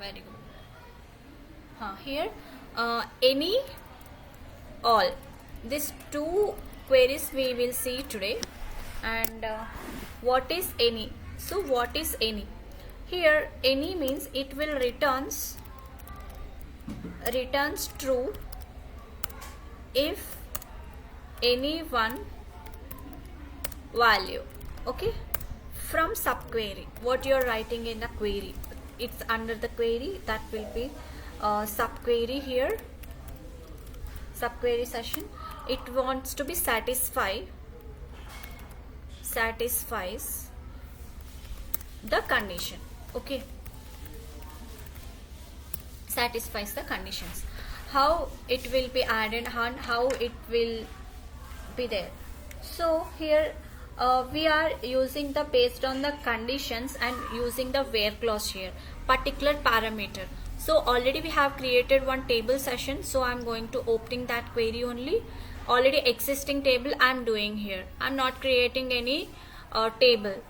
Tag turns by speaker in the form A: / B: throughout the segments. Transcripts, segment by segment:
A: very good. Here any, all, these two queries we will see today. And what is any? So what is any? Here any means it will returns true if any one value, okay, from subquery. What you are writing in a query, it's under the query, that will be subquery. Here subquery session, it wants to be satisfies the condition, okay, satisfies the conditions. How it will be added and how it will be there. So here we are using the based on the conditions and using the where clause here, particular parameter. So already we have created one table session, so I'm going to opening that query only. Already existing table I'm doing here, I'm not creating any table.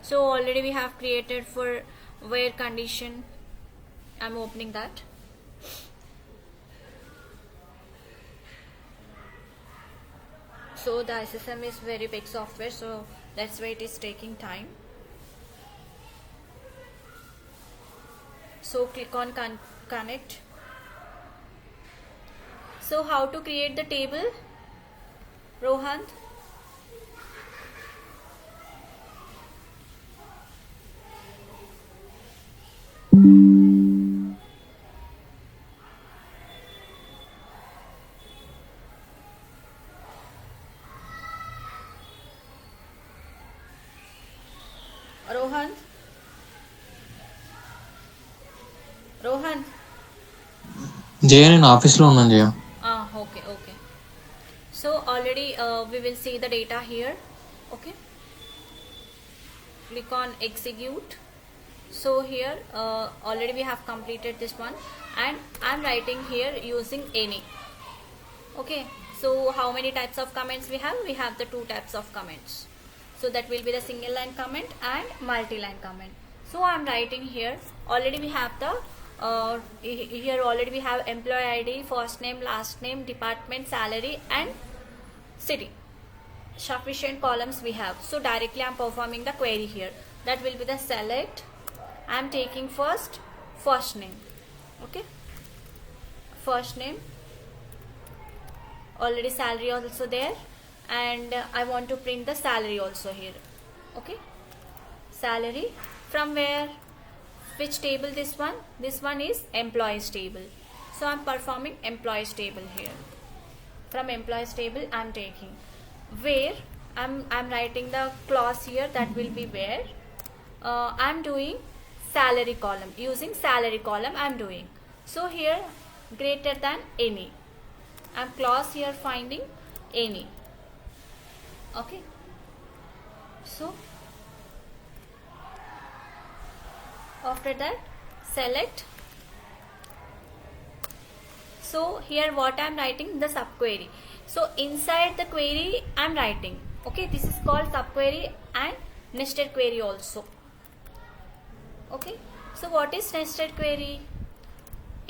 A: So already we have created for where condition, I'm opening that. So the SSM is very big software, so that's why it is taking time. So click on connect. So how to create the table, Rohan? Rohan?
B: జయ నేను ఆఫీస్లో ఉన్నాను జయ.
A: Okay. So already we will see the data here, okay. Click on execute. So here already we have completed this one, and I'm writing here using any, okay. So how many types of comments we have? We have the two types of comments. So that will be the single line comment and multi-line comment. So I'm writing here, already we have the here already we have employee ID, first name, last name, department, salary and city. Sufficient columns we have. So directly I'm performing the query here. That will be the select. I'm taking first name, okay, first name. Already salary also there, and I want to print the salary also here, okay. Salary from where, which table? This one is employees table. So I'm performing employees table here. From employees table I'm taking where, I'm writing the clause here, that will be where. I'm doing salary column, using salary column I'm doing. So here greater than any, I'm clause here finding any, okay. So after that select. So here what I'm writing, the subquery. So inside the query I'm writing, okay, this is called subquery and nested query also, okay. So what is nested query?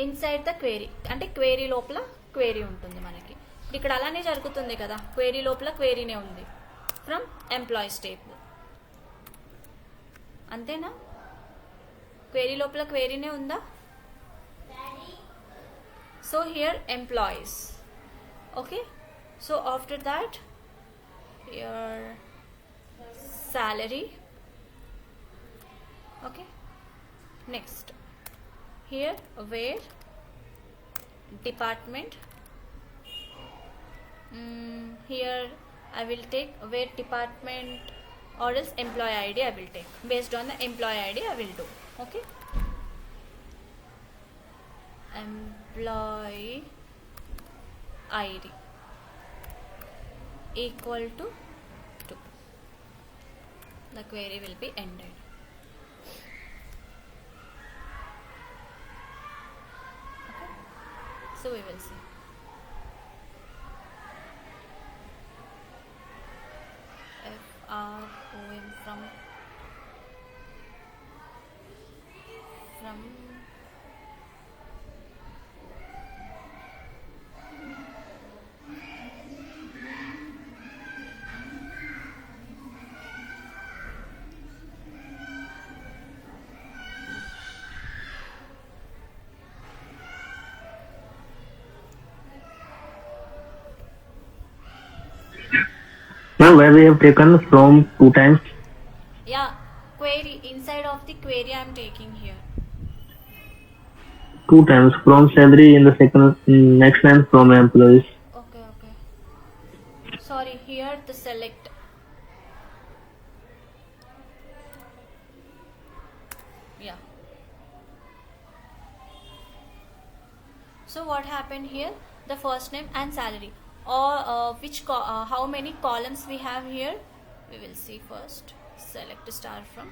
A: Inside the query అంటే query లోపల query ఉంటుంది మనకి. ఇక్కడ అలానే జరుగుతుంది కదా, query లోపల క్వేరీనే ఉంది. ఫ్రమ్ ఎంప్లాయీస్ టేబుల్, అంతేనా? క్వేరీ లోపల క్వేరీనే ఉందా? So here employees, okay. So after that your salary, okay. Next here where department, here I will take where department or else employee ID I will take. Based on the employee ID I will do, okay. Employee ID equal to 2. The query will be ended. Okay. So we will see. FROM from
C: Ma'am, where we have taken from 2 times.
A: Yeah, query, inside of the query I'm taking here.
C: 2 times from salary in the second next line from employees.
A: Okay, okay. Sorry, here the select. Yeah. So what happened here? The first name and salary, or how many columns we have here? We will see first. Select star from.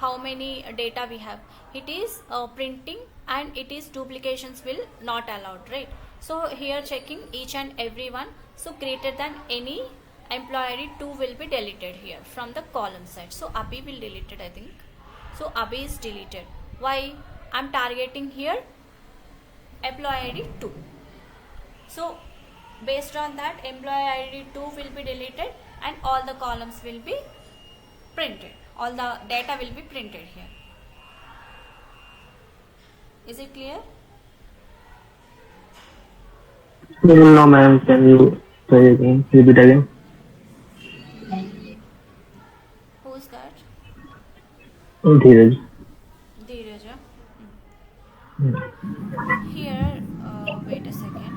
A: How many data we have? It is printing, and it is duplications will not allowed, right? So here checking each and every one. So greater than any employee ID 2 will be deleted here from the column side. So Abhi will deleted, I think. So Abhi is deleted. Why? I'm targeting here employee ID 2. So based on that, employee ID 2 will be deleted and all the columns will be printed. All the data will be printed here. Is it clear?
C: No, ma'am. Can you say again? Repeat again.
A: Who's that?
C: Dheeraj.
A: Dheeraj. Here, wait a second.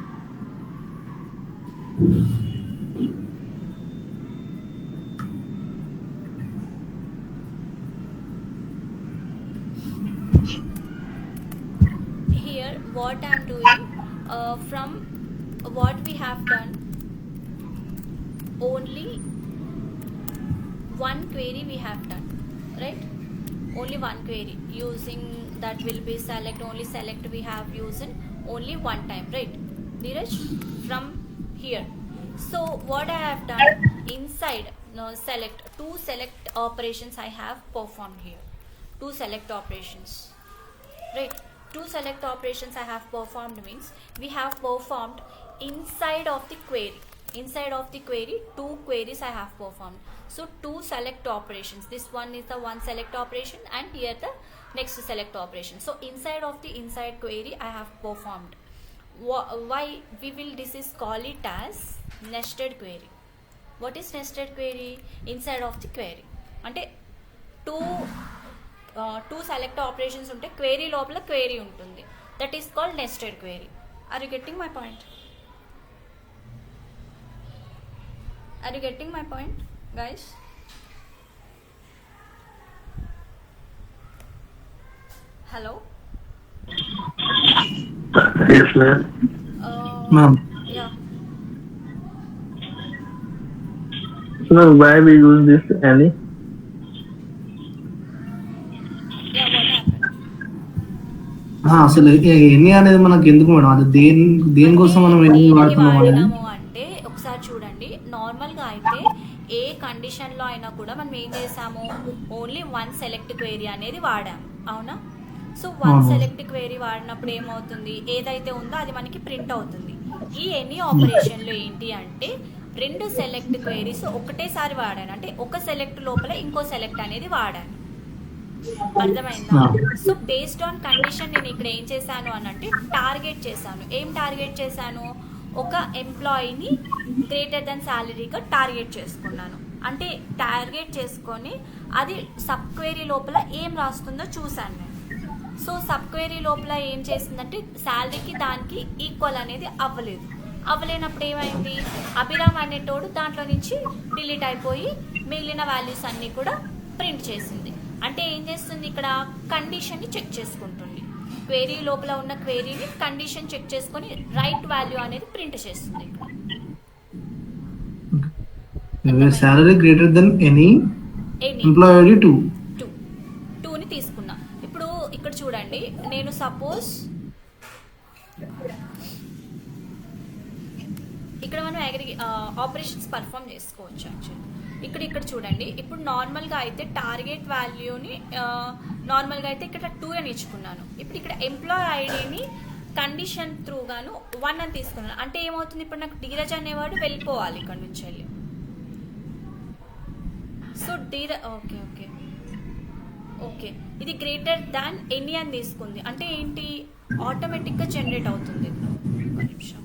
A: Here, what I'm doing, from what we have done, only one query we have done, right? Only one query using that will be select, only select we have used only one time, right, Dheeraj? From here. So what I have done inside select, two select operations I have performed here. Two select operations, right? Two select operations I have performed means we have performed inside of the query. Inside of the query, two queries I have performed. So two select operations. This one is the one select operation, and here the next select operation. So inside of the inside query I have performed. Why we will this is call it as nested query. What is nested query? Inside of the query. అంటే two select operations ఉంటే query లోపల query ఉంటుంది. That is called nested query. Are you getting my point? Are you getting my point, guys? Hello?
C: Yes, ma'am.
B: Ma'am.
A: Yeah.
C: So, ma'am, why we use this any?
A: Yeah, what happened?
B: అసలు ఎన్ని అనేది మనకు ఎందుకు madam? అది దేనికోసం మనం ఎన్ని వాడుతున్నాం అనేది
A: అంటే ఒకసారి చూడండి. నార్మల్గా అయితే ఏ కండిషన్లో అయినా కూడా మనం ఏం చేసాము, ఓన్లీ వన్ సెలెక్ట్ క్వేరీ అనేది వాడాము, అవునా? సో వన్ సెలెక్ట్ క్వేరీ వాడినప్పుడు ఏమవుతుంది, ఏదైతే ఉందో అది మనకి ప్రింట్ అవుతుంది. ఈ ఎనీ ఆపరేషన్లో ఏంటి అంటే రెండు సెలెక్ట్ క్వేరీస్ ఒకటేసారి వాడాను, అంటే ఒక సెలెక్ట్ లోపల ఇంకో సెలెక్ట్ అనేది వాడాను. అర్థమైందా? సో బేస్డ్ ఆన్ కండిషన్ నేను ఇక్కడ ఏం చేశాను అని అంటే టార్గెట్ చేశాను. ఏం టార్గెట్ చేశాను? ఒక ఎంప్లాయీని గ్రేటర్ దెన్ శాలరీగా టార్గెట్ చేసుకున్నాను. అంటే టార్గెట్ చేసుకొని అది సబ్ క్వేరీ లోపల ఏం రాస్తుందో చూశాను నేను. సో సబ్ క్వేరీ లోపల ఏం చేసిందంటే శాలరీకి దానికి ఈక్వల్ అనేది అవ్వలేనప్పుడు ఏమైంది, అభిరామ్ అనేటోడు దాంట్లో నుంచి డిలీట్ అయిపోయి మిగిలిన వాల్యూస్ అన్నీ కూడా ప్రింట్ చేసింది. అంటే ఏం చేస్తుంది, ఇక్కడ కండిషన్ని చెక్ చేసుకుంటుంది. క్వేరీ లోపల ఉన్న క్వేరీని కండిషన్ చెక్ చేసుకొని రైట్ వాల్యూ అనేది ప్రింట్ చేస్తుంది.
B: Salary greater than any employee
A: 2ని తీసుకున్నా. ఇప్పుడు ఇక్కడ చూడండి, నేను సపోజ్ ఇక్కడ మనం ఆపరేషన్స్ పర్ఫామ్ చేసుకోవచ్చు యాక్చువల్లీ. ఇక్కడ చూడండి, ఇప్పుడు నార్మల్గా అయితే టార్గెట్ వాల్యూని నార్మల్గా అయితే ఇక్కడ 2 అని ఇచ్చుకున్నాను. ఇప్పుడు ఇక్కడ ఎంప్లాయీ ఐడిని కండిషన్ త్రూగాను 1 అని తీసుకున్నాను. అంటే ఏమవుతుంది, ఇప్పుడు నాకు ధీరజ్ అనేవాడు వెళ్ళిపోవాలి ఇక్కడ నుంచి వెళ్ళి. సో ఓకే ఓకే ఓకే ఇది గ్రేటర్ దాన్ ఎనీ అని తీసుకుంది. అంటే ఏంటి, ఆటోమేటిక్గా జనరేట్ అవుతుంది. ఒక నిమిషం.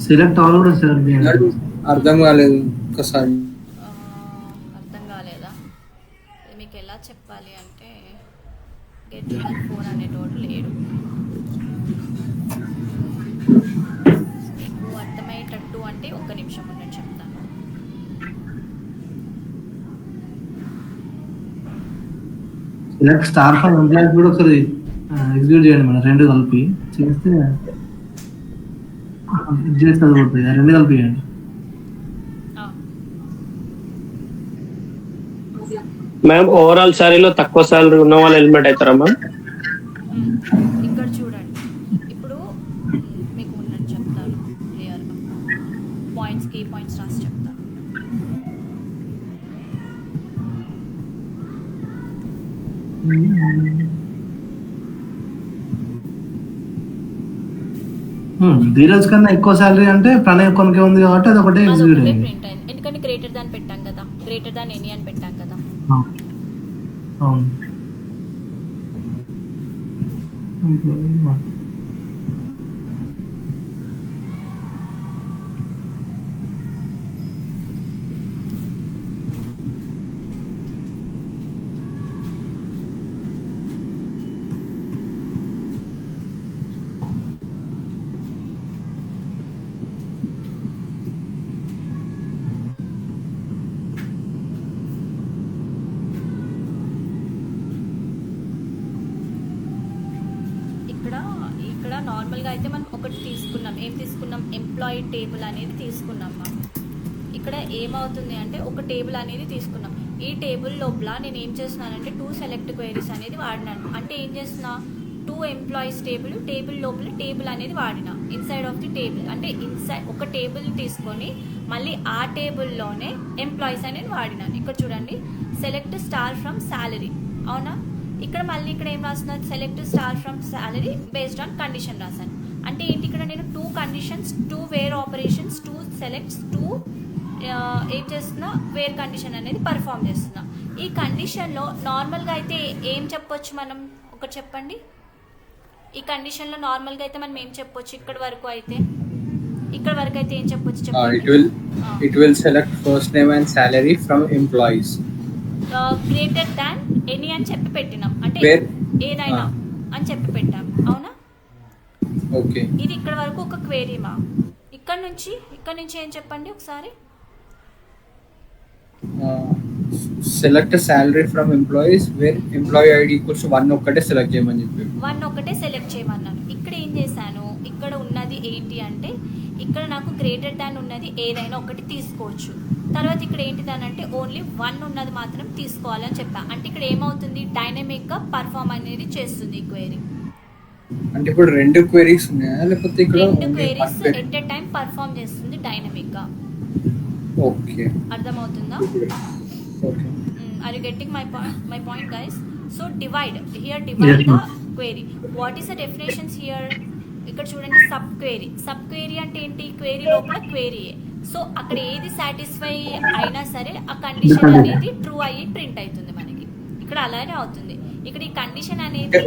B: సెలెక్ట్ ఆల్ కూడా సెలెక్ట్ చేయండి.
D: అర్థం కాలేదు ఒకసారి.
A: అర్థం కాలేదా? ఇది మీకు ఎలా చెప్పాలి అంటే గెట్ యువర్ ఫోన్ అనేటోడు లేడు. మీకు అర్థమయ్యేటట్టు అంటే ఒక్క నిమిషం ఉందని చెప్తాను.
B: సెలెక్ట్ స్టార్ ఫ్రమ్ ఎంప్లాయీస్ కూడా ఒకసారి ఎగ్జిక్యూట్ చేయండి మేడం, రెండు కలిపి చేస్తే ఇది చేస్తే అది పోతుంది, రెండు కలిపి చేయండి.
E: మ్యామ్ ఓవరాల్ శాలరీలో తక్కువ శాలరీ ఉన్న వాళ్ళు ఎలిమినేట్ అవుతారా మ్యామ్?
A: ఇక్కడ చూడండి, ఇప్పుడు మీకు ఉన్నట్టు చెప్తాను క్లియర్గా, పాయింట్స్ కీ పాయింట్స్ రాసి చెప్తాను.
B: ధీరజ్ కన్నా ఎక్కువ శాలరీ అంటే ప్రణయ్ కొనకే ఉంది కాబట్టి అది ఒకటే
A: అది
B: ఎగ్జిక్యూట్
A: ఒకటే
B: అయింది.
A: ప్రింట్ అయింది, ఎందుకంటే గ్రేటర్ దాన్ పెట్టాం కదా, గ్రేటర్ దాన్ ఎనీ అని పెట్టాం కదా.
B: అవును.
A: ఇక్కడ ఇక్కడ నార్మల్గా అయితే మనం ఒకటి తీసుకున్నాం, ఏం తీసుకున్నాం, ఎంప్లాయీ టేబుల్ అనేది తీసుకున్నాం. మనం ఇక్కడ ఏమవుతుంది అంటే ఒక టేబుల్ అనేది తీసుకున్నాం. ఈ టేబుల్ లోపల నేను ఏం చేస్తున్నానంటే 2 సెలెక్ట్ క్వైరీస్ అనేది వాడినాను. అంటే ఏం చేస్తున్నా, 2 ఎంప్లాయీస్ టేబుల్ లోపల టేబుల్ అనేది వాడిన ఇన్సైడ్ ఆఫ్ ది టేబుల్. అంటే ఇన్సైడ్ ఒక టేబుల్ తీసుకొని మళ్ళీ ఆ టేబుల్లోనే ఎంప్లాయీస్ అనేది వాడినాను. ఇక్కడ చూడండి, సెలెక్ట్ స్టార్ ఫ్రమ్ శాలరీ, అవునా? ఇక్కడ మళ్ళీ ఇక్కడ ఏం రాస్తున్నారు, select star from salary based on condition రాశాను. అంటే ఏంటి, ఇక్కడ నేను 2 కండిషన్స్, 2 వేర్ ఆపరేషన్స్, 2 సెలెక్ట్స్, 2 ఏం చేస్తున్నా, వేర్ కండిషన్ అనేది పర్ఫామ్ చేస్తున్నా. ఈ కండిషన్లో నార్మల్గా అయితే ఏం చెప్పొచ్చు మనం, ఒకటి చెప్పండి. ఈ కండిషన్లో నార్మల్గా అయితే మనం ఏం చెప్పొచ్చు, ఇక్కడ వరకు అయితే ఏం చెప్పొచ్చు చెప్పండి.
D: It will select first name and salary from employees.
A: Greater than any అని చెప్పి పెట్టినాం, అంటే ఏదైనా అని చెప్పి పెట్టాం, అవునా?
D: ఓకే,
A: ఇది ఇక్కడ వరకు ఒక క్వేరీమా. ఇక్కడ నుంచి ఏం చెప్పండి ఒకసారి.
D: Select salary from employees where employee ID equals to 1 ఒక్కటే సెలెక్ట్ చేయమని చెప్పి
A: 1 ఒకటే సెలెక్ట్ చేయమన్నాను. ఇక్కడ ఏం చేశాను, ఇక్కడ ఉన్నది ఏంటి అంటే ఇక్కడ నాకు గ్రేటర్ దాన్ ఉన్నది ఏదైనా ఒకటి తీసుకోవచ్చు. తర్వాత ఇక్కడ ఏంటిదనంటే ఓన్లీ 1 ఉన్నది మాత్రం తీసుకోవాలని చెప్పా. అంటే ఇక్కడ ఏమవుతుంది, డైనమిక్గా పర్ఫామ్ అనేది చేస్తుంది ఈ క్వైరీ.
D: అంటే ఇప్పుడు 2 క్వైరీస్ ఉన్నాయా లేకపోతే ఇక్కడ
A: 2 queries at a time perform చేస్తుంది డైనమిక్గా.
D: ఓకే,
A: అర్థమవుతుందా?
D: Okay.
A: Are you getting my point guys? So divide the query. What is the definitions here? ఇక్కడ చూడండి, సబ్ క్వేరీ అంటే ఏంటి, క్వేరీ లోపల క్వేరీ. సో అక్కడ ఏది సాటిస్ఫై అయినా సరే ఆ కండిషన్ అనేది ట్రూ అయ్యి ప్రింట్ అవుతుంది మనకి. ఇక్కడ అలానే అవుతుంది. ఇక్కడ ఈ కండిషన్ అనేది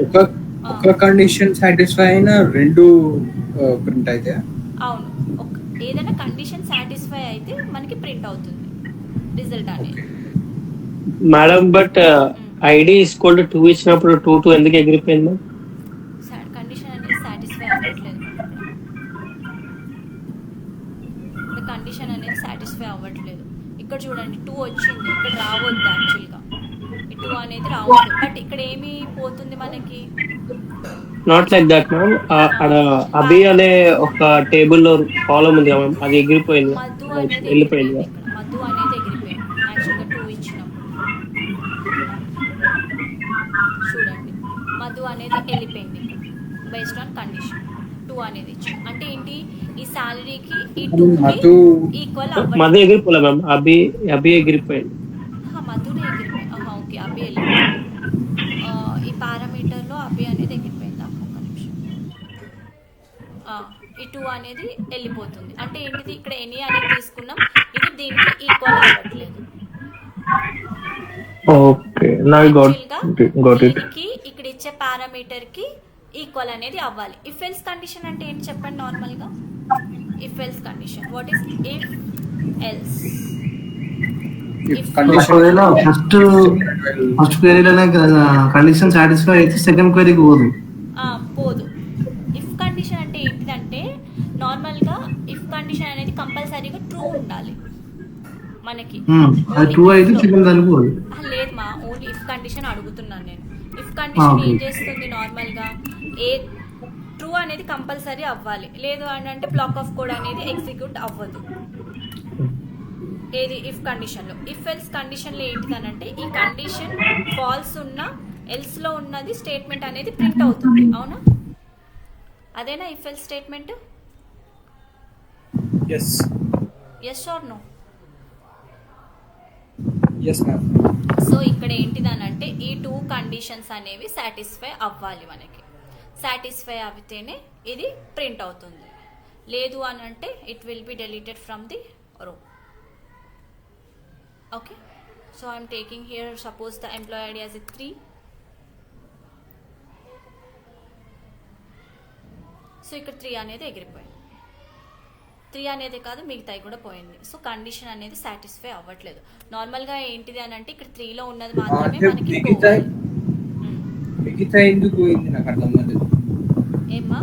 D: ఒక కండిషన్ సాటిస్ఫై అయినా 2 ప్రింట్ అయితే,
A: అవును, ఏదైనా కండిషన్ సాటిస్ఫై అయితే మనకి ప్రింట్ అవుతుంది రిజల్ట్ అనేది.
E: Madam but ID equal to 2 ఇచ్చినప్పుడు 2 ఎందుకు ఎగిరిపోయింది?
A: కండిషన్ అనేది సాటిస్ఫై అవ్వట్లేదు. ఇక్కడ కండిషన్ అనేది సాటిస్ఫై అవ్వట్లేదు. ఇక్కడ చూడండి 2 వచ్చింది, ఇక్కడ రావద్దు యాక్చువల్గా, ఈ 2 అనేది రావద్దు. బట్ ఇక్కడ ఏమి పోతుంది మనకి,
E: నాట్ లైక్ దట్ మ్యామ్. అక్కడ అభి అనే ఒక టేబుల్ లో కాలం ఉంది మ్యామ్, అది ఎగిరిపోయింది,
A: మధు అనేది
E: వెళ్ళిపోయింది.
A: ఎగిరిపోయింది. మధు అనేది ఎగిరిపోయింది యాక్చువల్గా 2 ఇచ్చినప్పుడు. చూడండి, మధు అనేది వెళ్ళిపోయింది బేస్డ్ ఆన్ కండిషన్. 2 అనేది ఇచ్చాం. అంటే ఏంటి, ఈ సాలరీకి ఈ 2కి ఈక్వల్
E: మధు ఎగిరిపోలే మ్యామ్, అభి ఎగిరిపోయింది.
A: మధునే ఎగిరిపోయింది. ఓకే, అభి వెళ్ళిపోయింది. ఈ పారామీటర్లో అభి అనేది ఎగిరిపోయిందా, ఒక్క నిమిషం. ఈ 2 అనేది వెళ్ళిపోతుంది. అంటే ఏంటిది, ఇక్కడ ఎనీ అనేది తీసుకున్నాం, ఇది దీనికి ఈక్వల్ అవ్వట్లేదు.
E: Okay, now got it.
A: దీనికి ఇక్కడ ఇచ్చే పారామీటర్ కి ఈక్వల్ అనేది అవ్వాలి. ఇఫ్ ఎల్స్ కండిషన్ అంటే ఏంటి చెప్పండి నార్మల్ గా. if else condition. What is if else?
D: If
A: If
D: condition
B: ఒకవేళ ఫస్ట్ క్వరీలోనే కండిషన్ సాటిస్ఫై అయితే సెకండ్ క్వరీకి పోదు.
A: పోదు. ఇఫ్ కండిషన్ అంటే ఏంటిదంటే నార్మల్గా ఇఫ్ కండిషన్ అనేది కంపల్సరీగా ట్రూ ఉండాలి మనకి.
B: అది ట్రూ అయితే సెకండ్ దానికి పోదు.
A: లేదు మా ఓన్లీ ఇఫ్ కండిషన్ అడుగుతున్నాను నేను. ఇఫ్ కండిషన్ ఏం చేస్తుంది నార్మల్గా ఏ ట్రూ అనేది కంపల్సరీ అవ్వాలి, లేదు అని అంటే బ్లాక్ ఆఫ్ కోడ్ అనేది ఎగ్జిక్యూట్ అవ్వదు. ఏది ఇఫ్ కండిషన్లో. ఇఫ్ ఎల్స్ కండిషన్లో ఏంటిదనంటే ఈ కండిషన్ ఫాల్స్ ఉన్న ఎల్స్లో ఉన్నది స్టేట్మెంట్ అనేది ప్రింట్ అవుతుంది. అవునా? అదేనా if else statement?
D: Yes
A: or no?
D: Yes ma'am.
A: So ఇక్కడ ఏంటిదనంటే ఈ 2 కండిషన్స్ అనేవి సాటిస్ఫై అవ్వాలి మనకి. సాటిస్ఫై అయితేనే ఇది ప్రింట్ అవుతుంది, లేదు అని అంటే it will be deleted from the row. Okay, so I'm taking here suppose the employee ID as a 3. So ఇక్కడ 3 అనేది ఎగిరిపోయింది. 3 అనేది కాదు మిగతాయి కూడా పోయింది. సో కండిషన్ అనేది సాటిస్ఫై అవ్వట్లేదు. నార్మల్గా ఏంటిది అని అంటే ఇక్కడ 3లో ఉన్నది మాత్రమే మనకి
D: మిగతా ఎందుకు పోయింది నాకు అర్థం కాలేదు.
A: ఏమ్మా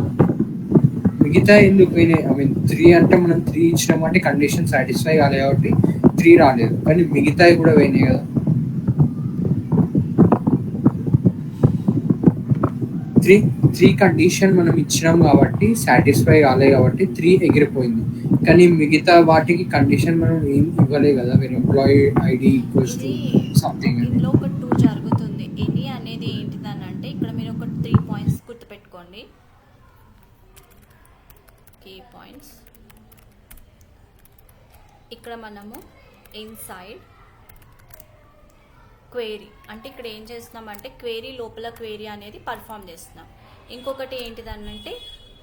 D: మిగతా ఎందుకు పోయినాయి? ఐ మీన్ 3 అంటే మనం 3 ఇచ్చినామంటే కండిషన్ సాటిస్ఫై కాలేదు కాబట్టి 3 రాలేదు, కానీ మిగతాయి కూడా పోయినాయి కదా. 3 కండిషన్ మనం ఇచ్చినాం కాబట్టి సాటిస్ఫై కాలేదు కాబట్టి 3 ఎగిరిపోయింది, కానీ మిగతా వాటికి కండిషన్ మనం ఏం ఇవ్వలేదు కదా. వేరే employee ID equals to something.
A: ఇందులో ఒక 2 జరుగుతుంది. ఎనీ అనేది ఏంటిదని అంటే ఇక్కడ మీరు ఒక 3 పాయింట్స్ గుర్తుపెట్టుకోండి, కీ పాయింట్స్. ఇక్కడ మనము ఇన్సైడ్ క్వేరీ అంటే ఇక్కడ ఏం చేస్తున్నామంటే క్వేరీ లోపల క్వేరీ అనేది పర్ఫామ్ చేస్తున్నాం. ఇంకొకటి ఏంటిదనంటే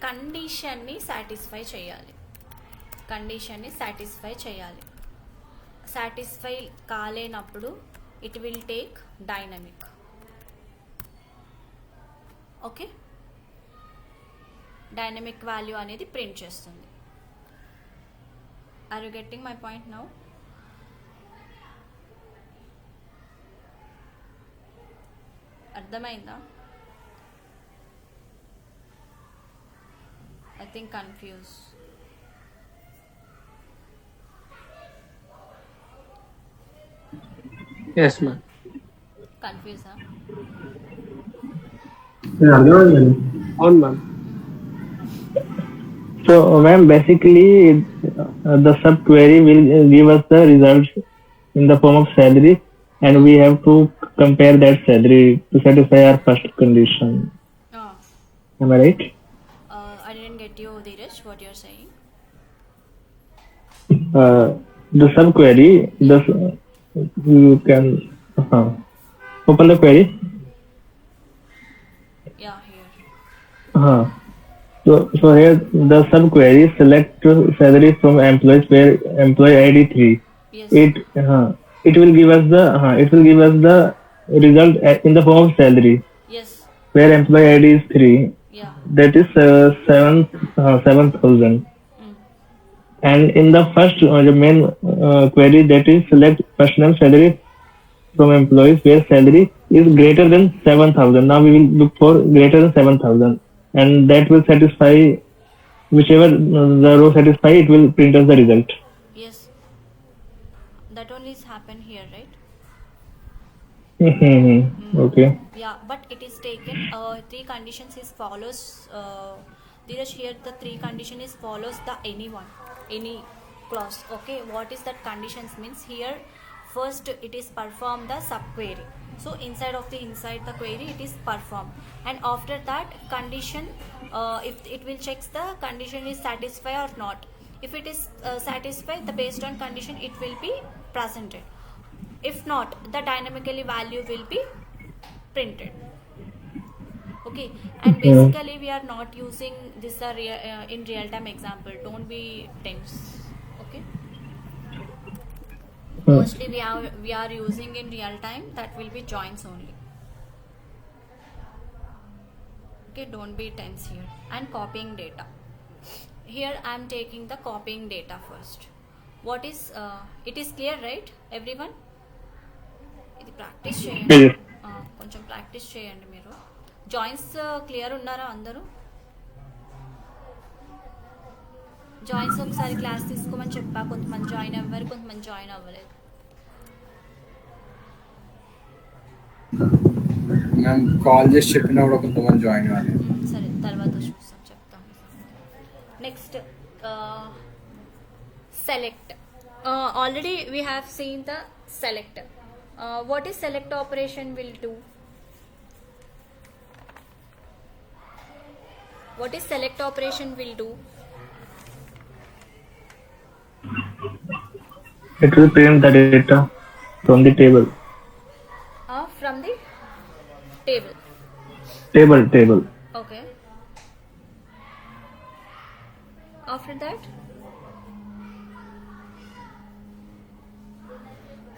A: కండిషన్ని సాటిస్ఫై చేయాలి. సాటిస్ఫై కాలేనప్పుడు it will take dynamic. Okay, dynamic value అనేది ప్రింట్ చేస్తుంది. Are you getting my point now? అర్థమైందా? I think confuse.
E: Yes ma'am.
A: కన్ఫ్యూజా?
E: అవును ma'am.
C: So, ma'am, basically, the subquery will give us the results in the form of salary, and we have to compare that salary to satisfy our first condition. Am I right?
A: I didn't get you, Dheeraj, what you're saying.
C: The subquery, you can open the query.
A: Yeah, here.
C: So here the subquery select salary from employees where employee ID 3.
A: Yes.
C: It will give us the result in the form of salary
A: Yes.
C: where employee ID is 3.
A: Yeah.
C: That is 7,000. And in the first the main query, that is select first name salary from employees where salary is greater than 7,000. Now we will look for greater than 7,000, and that will satisfy whichever the row satisfy, it will print us the result.
A: Yes. That only is happen here, right?
C: Okay.
A: Yeah, but it is taken 3 conditions is follows. Dheeraj, here the 3 condition is follows the any clause. Okay, what is that conditions means here? First it is perform the subquery. So inside the query it is performed, and after that condition if it will checks the condition is satisfied or not. If it is satisfied, the based on condition it will be presented. If not, the dynamically value will be printed. Okay, and basically we are not using this in real time example. Don't be tense. Okay, mostly we are using in real time, that will be joins only. Okay, don't be tense here. And copying data. here I'm taking the copying data first. What is it is clear, right everyone? ఇది practice చేయండి.
C: Yes.
A: కొంచెం practice చేయండి మీరు. Joins clear ఉన్నారా అందరూ? Joins ఒకసారి class తీసుకోమని చెప్పా, కొంతమంది జాయిన్ అవ్వరు, కొంతమంది జాయిన్ అవ్వలేదు.
D: మ్యామ్ కాల్ చేసి చెప్పినా కూడా కొంతమంది జాయిన్ అవ్వాలి.
A: సరే తర్వాత చూస్తాం, చెప్తాం. Next select. Already we have seen the select. What is select operation will do? What is select operation will do?
C: It will print the data from the table.
A: From the table.
C: Table.
A: Okay. After that,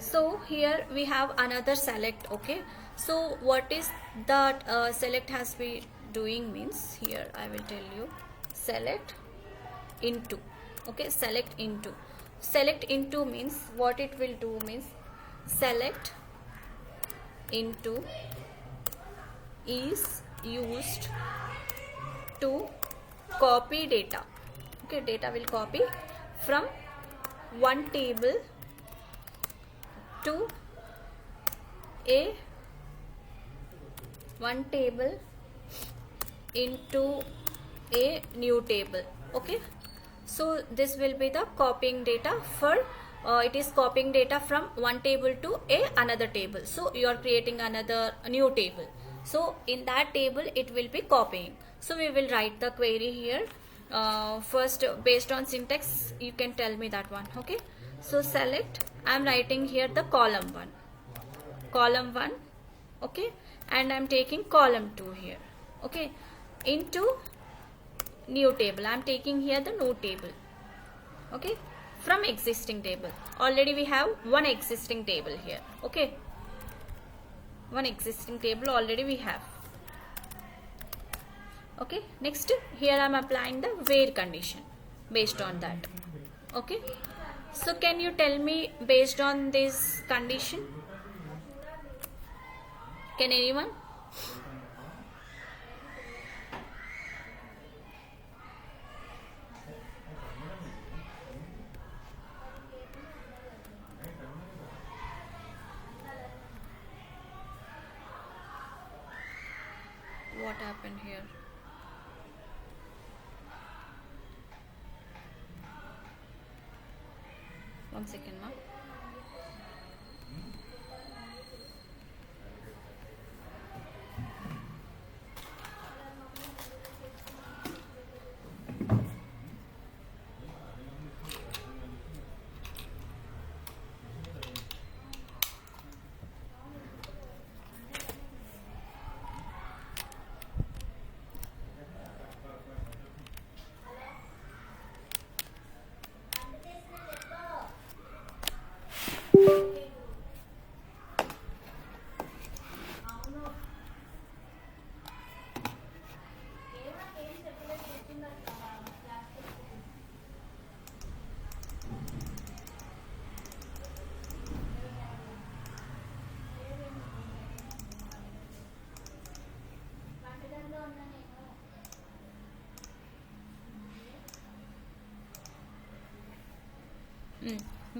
A: so here we have another select. Okay, so what is that select has been doing means, here I will tell you, select into. Okay, select into means what it will do means, select into is used to copy data. Okay, data will copy from one table to one table into a new table. Okay, so this will be the copying data for it is copying data from one table to another table. So you are creating another new table, so in that table it will be copying. So we will write the query here. First, based on syntax, you can tell me that one. Okay, so select, I am writing here the column 1. Okay, and I am taking column 2 here. Okay, into new table, I am taking here the new table. Okay, from existing table, already we have one existing table here. Okay, one existing table already we have. Okay, next here I am applying the where condition based on that. Okay, so can you tell me based on this condition, can anyone? What happened here? One second, ma'am.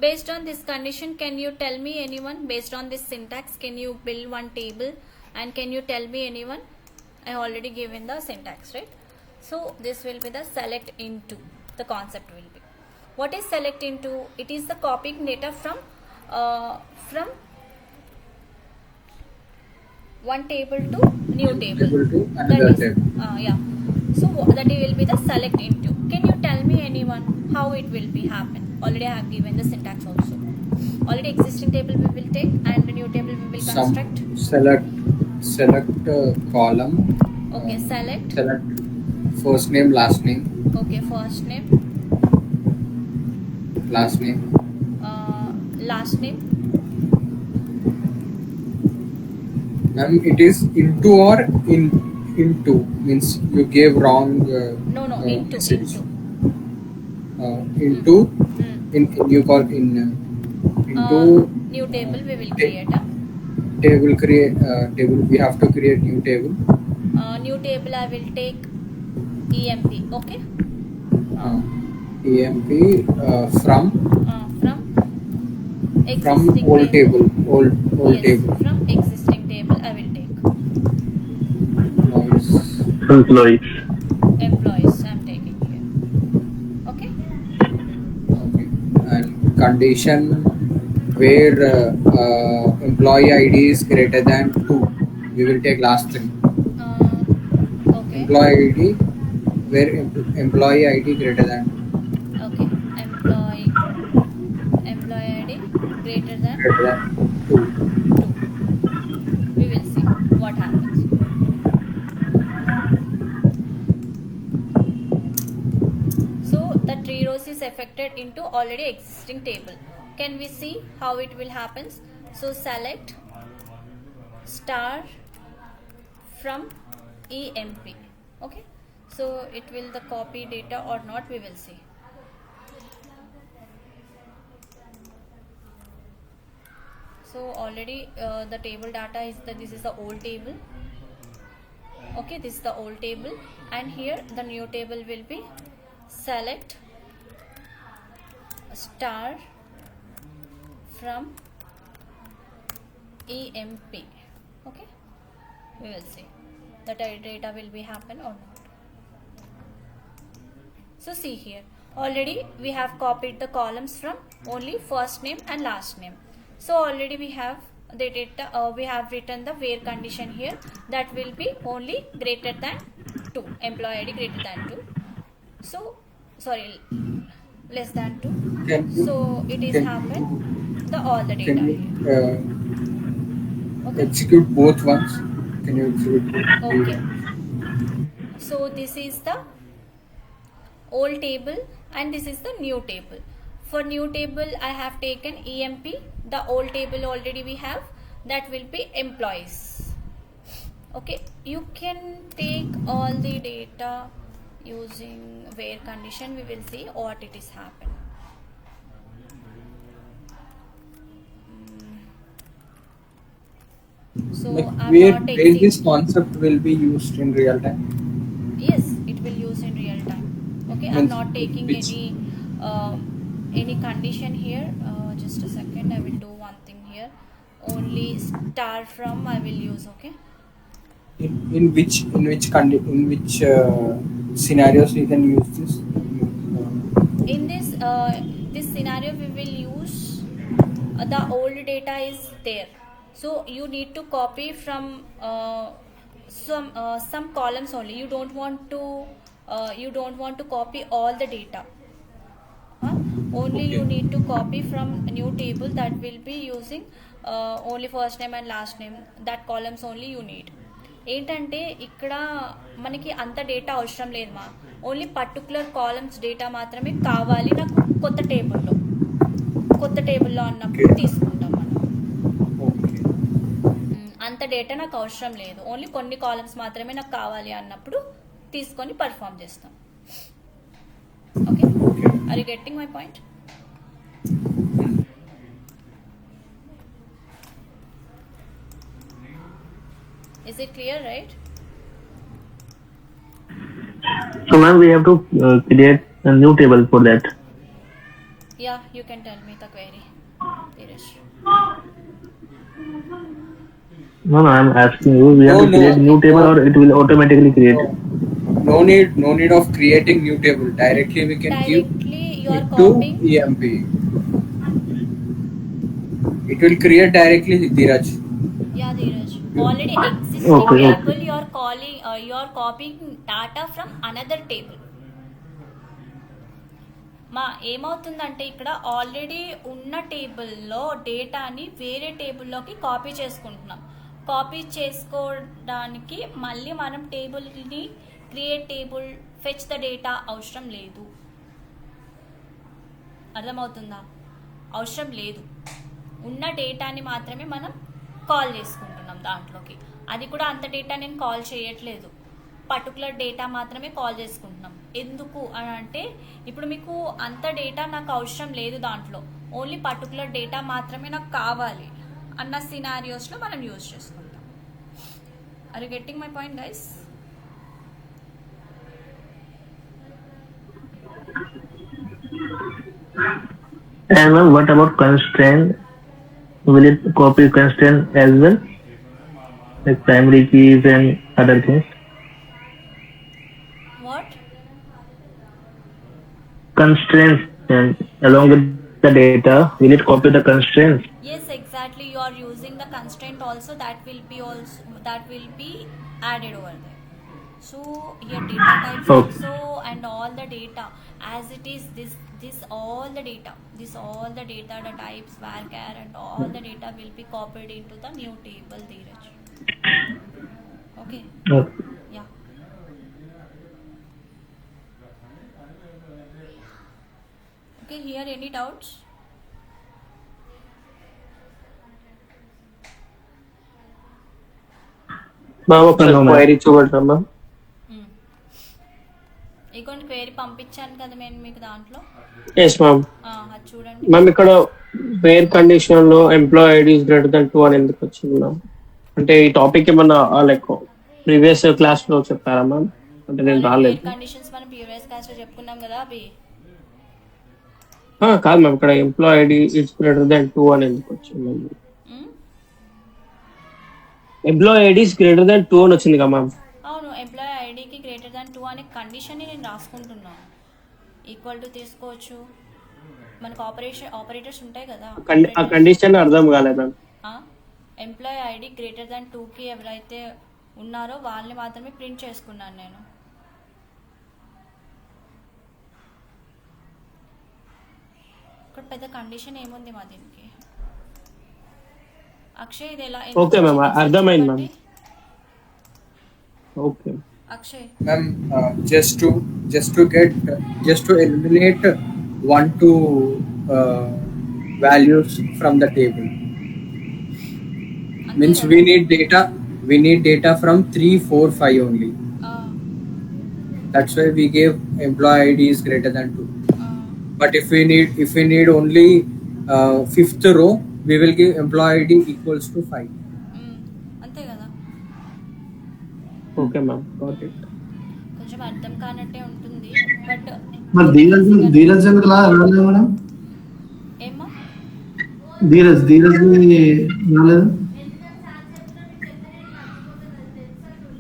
A: Based on this condition, can you tell me anyone, based on this syntax, can you build one table and can you tell me anyone? I already given the syntax, right? So this will be the select into, the concept will be. What is select into? It is the copying data from one table to new table.
D: Table to
A: That
D: another
A: is,
D: table.
A: yeah. So that will be the select into. Can you tell me anyone how it will be happen? Already I have given the syntax also. Already existing table we will take and the new table we will construct.
D: Select column.
A: Okay, select.
D: Select first name, last name.
A: Okay, first name,
D: Last name.
A: last name.
D: Ma'am, it is into or into means you gave wrong.
A: No,
D: message.
A: into.
D: into in new call in into
A: New table we will create.
D: Table. We have to create new table.
A: New table I will take EMP. Okay.
D: EMP from
A: Existing
D: old table. Old
A: yes,
D: table.
A: from existing table I will take
C: Employees.
A: employees. I'm taking here. Okay.
D: Okay. And condition where employee ID is greater than 2. We will take last 3.
A: Okay.
D: Employee ID where employee ID greater than
A: Okay. Employee ID greater than
D: 2.
A: 2. We will see what happens. So the 3 rows is affected into already existing table. Can we see how it will happen? So select star from EMP. Okay. So it will the copy data or not, we will see. So already the table data is this is the old table. Okay, this is the old table, and here the new table will be select star from EMP. Okay, we will see the data will be happen or not. So see here, already we have copied the columns from only first name and last name. So already we have the data, we have written the where condition here, that will be only greater than 2, employee ID greater than 2. So sorry, less than 2. So it is happen the all the data
D: Can
A: here.
D: you
A: Okay.
D: execute both ones? Can you execute both?
A: Okay. So this is the old table and this is the new table. For new table I have taken EMP. The old table already we have, that will be employees. Okay, you can take all the data using where condition. We will see what it is happen. So I'm
D: Where
A: not
D: this
A: taking.
D: concept will be used in real time?
A: Yes, it will use in real time. Okay, I'm
D: Means
A: not taking
D: which-
A: any condition here. Just a second, I will do one thing here. Only star from I will use. Okay.
D: In which scenarios we can use this?
A: In this scenario we will use the old data is there, so you need to copy from some columns only. You don't want to copy all the data. Only you need to copy from a new table, that will be using only first name and last name. That columns only you need. ఏంటంటే ఇక్కడ మనకి అంత data అవసరం లేదు మా, only particular columns data మాత్రమే కావాలి నాకు కొత్త టేబుల్లో అన్నప్పుడు తీసుకుంటాం మనం. అంత డేటా నాకు అవసరం లేదు, ఓన్లీ కొన్ని కాలమ్స్ మాత్రమే నాకు కావాలి అన్నప్పుడు తీసుకొని పర్ఫామ్ చేస్తాం. Okay, are you getting my point? Is it clear, right?
C: So ma'am, we have to create a new table for that.
A: Yeah, you can tell me the query, Dheeraj.
C: No, I'm asking you. We have to create new table, or it will automatically create it.
D: No need of creating new table. Directly we can
A: Directly you are
D: give to
A: copying.
D: EMP. It will create directly, Dheeraj.
A: Yeah, Dheeraj. Already existing
C: Okay.
A: table you are calling. You are copying data from another table. మా ఏమవుతుందంటే ఇక్కడ already ఉన్న టేబుల్లో డేటాని వేరే టేబుల్లోకి copy చేసుకుంటున్నాం. Copy చేసుకోవడానికి మళ్ళీ మనం టేబుల్ని create table fetch the data అవసరం లేదు. అర్థమవుతుందా? అవసరం లేదు. ఉన్న డేటాని మాత్రమే మనం కాల్ చేసుకుంటున్నాం దాంట్లోకి. అది కూడా అంత డేటా నేను కాల్ చేయట్లేదు, పర్టికులర్ డేటా మాత్రమే కాల్ చేసుకుంటున్నాం. ఎందుకు అని అంటే, ఇప్పుడు మీకు అంత డేటా నాకు అవసరం లేదు, దాంట్లో ఓన్లీ పర్టికులర్ డేటా మాత్రమే నాకు కావాలి అన్న సినారియోస్లో మనం యూజ్ చేసుకుంటాం. Are you getting my point guys?
C: And ma'am, what about constraint? Will it copy constraint as well, like primary keys and other things?
A: What?
C: Constraints and along with the data, will it copy the constraints?
A: Yes, exactly. You are using the constraint also. That will be added over there. So here data types
C: Okay.
A: also, and all the data as it is, this all the data, the types, varchar, and all the data will be copied into the new table, Dheeraj. Okay.
C: Okay.
A: Yeah. Okay, here any doubts?
E: Ma'am ఒకసారి
C: No, ma'am.
E: Query చూపెడతాం ma'am.
A: ఇగోండి query పంపించాను కదా నేను మీకు దాంట్లో.
E: Yes ma'am.
A: అది చూడండి.
E: మ్యామ్ ఇక్కడ వేర్ కండిషన్ లో employee ID is greater than 2 అని ఎందుకు వచ్చింది మ్యామ్? అంటే ఈ టాపిక్ ఏమన్నా లైక్ ప్రీవియస్ క్లాస్ లో చెప్పారా మ్యామ్? అంటే నేను రాలేదు.
A: కండిషన్స్ మనం ప్రీవియస్ క్లాస్ లో చెప్పుకున్నాం కదా అవి.
E: కాదు మ్యామ్, ఇక్కడ employee ID is greater than 2 అని ఎందుకు వచ్చింది? Employee ID is greater than 2 అని వచ్చింది కదా మ్యామ్?
A: అవును, ఎంప్లాయ్ ఐడికి గ్రేటర్ దాన్ 2 అనే కండిషన్ నేను రాసుకుంటున్నాను. ఈక్వల్ టు తీసుకోవచ్చు, మనకు ఆపరేటర్స్ ఉంటాయి కదా.
E: ఆ కండిషన్ అర్థం కాలేదు ma'am.
A: Employee ID greater than 2కి ఎవరైతే ఉన్నారో వాళ్ళని మాత్రమే ప్రింట్ చేసుకున్నాను నేను. ఇక్కడ పెద్ద కండిషన్ ఏముంది మా దీనికి? అక్షయ్ ఇది ఎలా?
E: ఓకే మ్యామ్, అర్థమైంది ma'am. Okay
A: Akshay
D: Ma'am, just to eliminate 1 2 values from the table. Means we need data from 3 4 5 only. That's why we gave employee ID is greater than 2. But if we need only 5th row, we will give employee ID equals to 5.
A: అంతే కదా.
E: Okay ma'am, got it.
A: కొంచెం అర్థం కానట్టే ఉంటుంది, but
B: మరి ధీరజ్ ఎందుకు రాలేదు madam?
A: ఏమో
B: ధీరజ్ రాలేదు.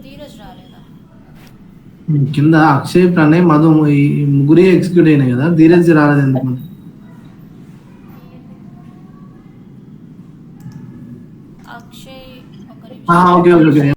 A: ధీరజ్ రాలేదా?
B: కింద అక్షయ్, ప్రణయ్, మధు ఈ ముగ్గురే ఎగ్జిక్యూట్ అయినాయి కదా, ధీరజ్ రాలేదు ఎందుకు?
A: అక్షయ్ ఒక నిమిషం.
B: ఓకే.